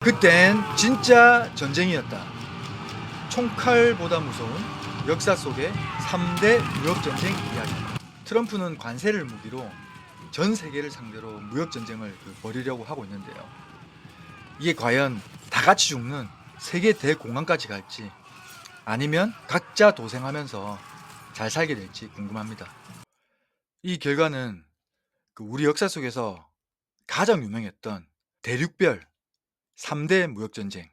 그땐 진짜 전쟁이었다. 총칼보다 무서운 역사 속의 3대 무역전쟁 이야기. 트럼프는 관세를 무기로 전 세계를 상대로 무역전쟁을 벌이려고 하고 있는데요. 이게 과연 다 같이 죽는 세계 대공황까지 갈지 아니면 각자 도생하면서 잘 살게 될지 궁금합니다. 이 결과는 우리 역사 속에서 가장 유명했던 대륙별 3대 무역전쟁,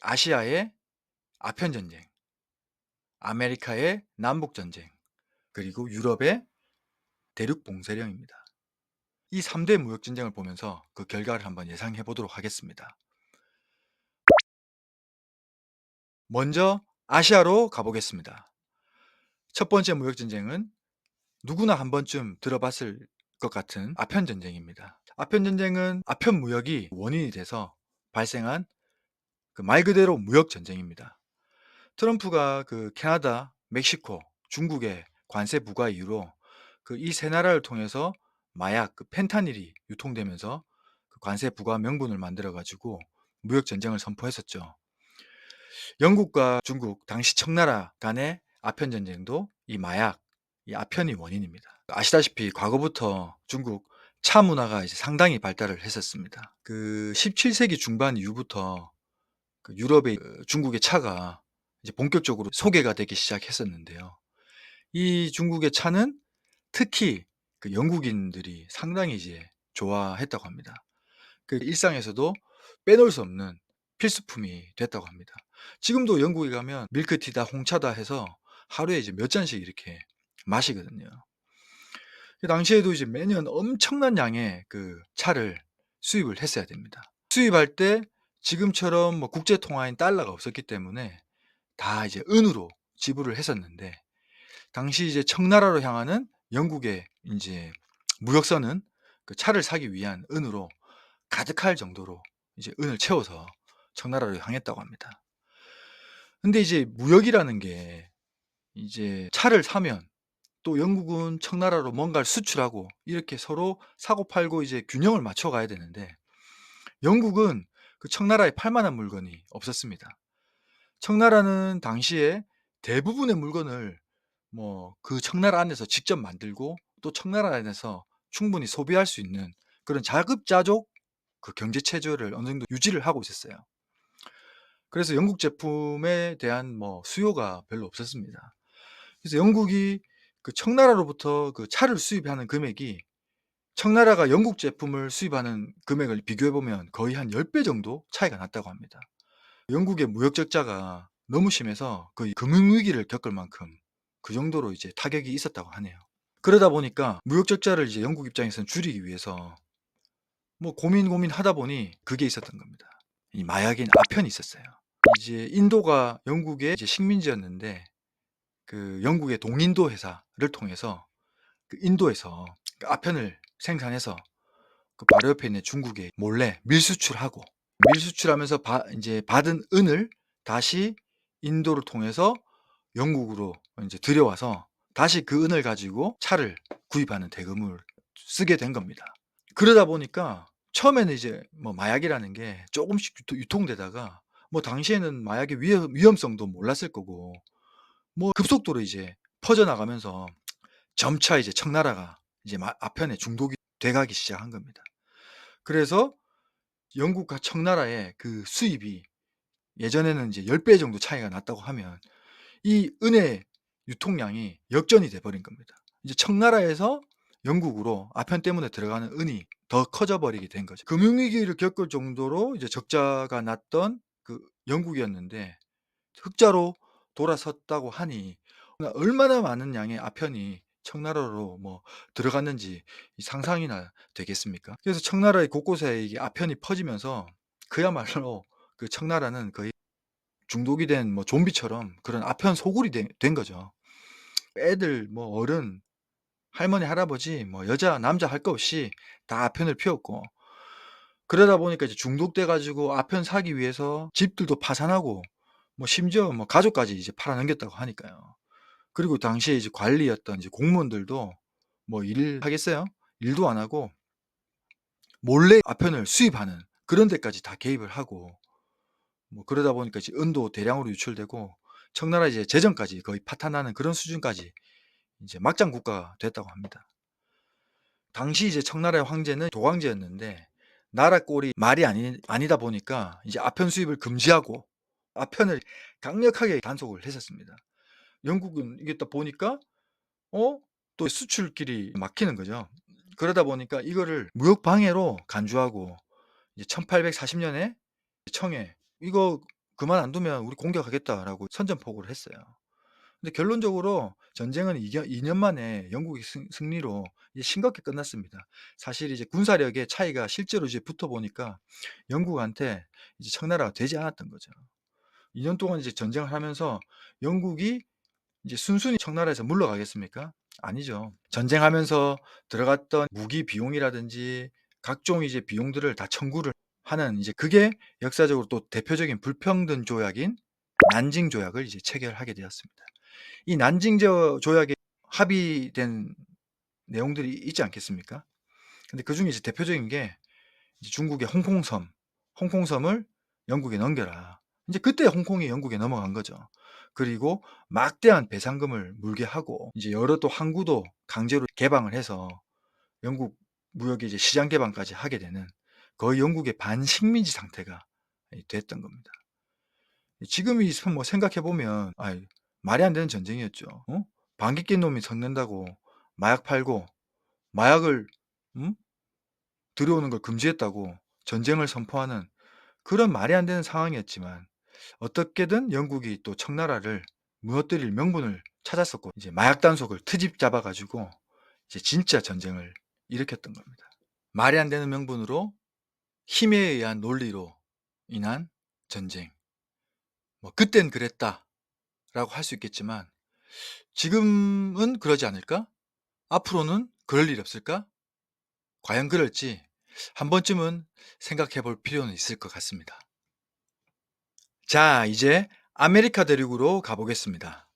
아시아의 아편전쟁, 아메리카의 남북전쟁, 그리고 유럽의 대륙봉쇄령입니다. 이 3대 무역전쟁을 보면서 그 결과를 한번 예상해 보도록 하겠습니다. 먼저 아시아로 가보겠습니다. 첫 번째 무역전쟁은 누구나 한 번쯤 들어봤을 것 같은 아편전쟁입니다. 아편전쟁은 아편 무역이 원인이 돼서 발생한 말 그대로 무역전쟁입니다. 트럼프가 캐나다, 멕시코, 중국의 관세 부과 이후로 이 세 나라를 통해서 마약, 펜타닐이 유통되면서 관세 부과 명분을 만들어 가지고 무역 전쟁을 선포했었죠. 영국과 중국, 당시 청나라 간의 아편 전쟁도 이 마약, 이 아편이 원인입니다. 아시다시피 과거부터 중국 차 문화가 이제 상당히 발달을 했었습니다. 17세기 중반 이후부터 유럽의 중국의 차가 이제 본격적으로 소개가 되기 시작했었는데요. 이 중국의 차는 특히 영국인들이 상당히 이제 좋아했다고 합니다. 일상에서도 빼놓을 수 없는 필수품이 됐다고 합니다. 지금도 영국에 가면 밀크티다, 홍차다 해서 하루에 이제 몇 잔씩 이렇게 마시거든요. 그 당시에도 이제 매년 엄청난 양의 차를 수입을 했어야 됩니다. 수입할 때 지금처럼 뭐 국제 통화인 달러가 없었기 때문에 다 이제 은으로 지불을 했었는데, 당시 이제 청나라로 향하는 영국의 이제 무역선은 차를 사기 위한 은으로 가득할 정도로 이제 은을 채워서 청나라로 향했다고 합니다. 근데 이제 무역이라는 게 이제 차를 사면 또 영국은 청나라로 뭔가를 수출하고 이렇게 서로 사고팔고 이제 균형을 맞춰 가야 되는데, 영국은 청나라에 팔 만한 물건이 없었습니다. 청나라는 당시에 대부분의 물건을 뭐 청나라 안에서 직접 만들고 또 청나라 안에서 충분히 소비할 수 있는 그런 자급자족 경제 체제를 어느 정도 유지를 하고 있었어요. 그래서 영국 제품에 대한 수요가 별로 없었습니다. 그래서 영국이 청나라로부터 차를 수입하는 금액이 청나라가 영국 제품을 수입하는 금액을 비교해 보면 거의 한 10배 정도 차이가 났다고 합니다. 영국의 무역 적자가 너무 심해서 거의 금융위기를 겪을 만큼 그 정도로 이제 타격이 있었다고 하네요. 그러다 보니까 무역 적자를 이제 영국 입장에서는 줄이기 위해서 고민하다 보니 그게 있었던 겁니다. 이 마약인 아편이 있었어요. 이제 인도가 영국의 이제 식민지였는데 영국의 동인도 회사를 통해서 인도에서 아편을 생산해서 바로 옆에 있는 중국에 몰래 밀수출하고, 밀수출하면서 이제 받은 은을 다시 인도를 통해서 영국으로 이제 들여와서 다시 그 은을 가지고 차를 구입하는 대금을 쓰게 된 겁니다. 그러다 보니까 처음에는 이제 마약이라는 게 조금씩 유통되다가 당시에는 마약의 위험성도 몰랐을 거고 급속도로 이제 퍼져나가면서 점차 이제 청나라가 이제 아편에 중독이 돼가기 시작한 겁니다. 그래서 영국과 청나라의 수입이 예전에는 이제 10배 정도 차이가 났다고 하면 이 은의 유통량이 역전이 돼 버린 겁니다. 이제 청나라에서 영국으로 아편 때문에 들어가는 은이 더 커져 버리게 된 거죠. 금융위기를 겪을 정도로 이제 적자가 났던 영국이었는데 흑자로 돌아섰다고 하니 얼마나 많은 양의 아편이 청나라로 들어갔는지 상상이나 되겠습니까? 그래서 청나라의 곳곳에 이게 아편이 퍼지면서 그야말로 청나라는 거의 중독이 된 좀비처럼 그런 아편 소굴이 된 거죠. 애들 어른, 할머니, 할아버지 여자, 남자 할 거 없이 다 아편을 피웠고, 그러다 보니까 이제 중독돼 가지고 아편 사기 위해서 집들도 파산하고 심지어 가족까지 이제 팔아넘겼다고 하니까요. 그리고 당시에 이제 관리였던 이제 공무원들도 일을 하겠어요? 일도 안 하고 몰래 아편을 수입하는 그런 데까지 다 개입을 하고 뭐 그러다 보니까 이제 은도 대량으로 유출되고 청나라 이제 재정까지 거의 파탄나는 그런 수준까지 이제 막장 국가가 됐다고 합니다. 당시 이제 청나라의 황제는 도황제였는데 나라 꼴이 말이 아니다 보니까 이제 아편 수입을 금지하고 아편을 강력하게 단속을 했었습니다. 영국은 이게 딱 보니까 또 수출길이 막히는 거죠. 그러다 보니까 이거를 무역 방해로 간주하고 이제 1840년에 청에 "이거 그만 안 두면 우리 공격하겠다."라고 선전포고를 했어요. 근데 결론적으로 전쟁은 2년 만에 영국의 승리로 이제 싱겁게 끝났습니다. 사실 이제 군사력의 차이가 실제로 이제 붙어 보니까 영국한테 이제 청나라가 되지 않았던 거죠. 2년 동안 이제 전쟁을 하면서 영국이 이제 순순히 청나라에서 물러가겠습니까? 아니죠. 전쟁하면서 들어갔던 무기 비용이라든지 각종 이제 비용들을 다 청구를 하는 이제 그게 역사적으로 또 대표적인 불평등 조약인 난징 조약을 이제 체결하게 되었습니다. 이 난징 조약에 합의된 내용들이 있지 않겠습니까? 근데 그중에 이제 대표적인 게 이제 중국의 홍콩섬을 영국에 넘겨라. 이제 그때 홍콩이 영국에 넘어간 거죠. 그리고 막대한 배상금을 물게 하고 이제 여러 또 항구도 강제로 개방을 해서 영국 무역의 이제 시장 개방까지 하게 되는 거의 영국의 반식민지 상태가 됐던 겁니다. 지금 뭐 생각해 보면 말이 안 되는 전쟁이었죠. 방귀 낀 놈이 섞는다고 마약 팔고 마약을 음? 들여오는 걸 금지했다고 전쟁을 선포하는 그런 말이 안 되는 상황이었지만 어떻게든 영국이 또 청나라를 무너뜨릴 명분을 찾았었고 이제 마약 단속을 트집 잡아 가지고 이제 진짜 전쟁을 일으켰던 겁니다. 말이 안 되는 명분으로 힘에 의한 논리로 인한 전쟁. 뭐 그땐 그랬다라고 할 수 있겠지만 지금은 그러지 않을까? 앞으로는 그럴 일이 없을까? 과연 그럴지 한 번쯤은 생각해 볼 필요는 있을 것 같습니다. 자, 이제 아메리카 대륙으로 가보겠습니다.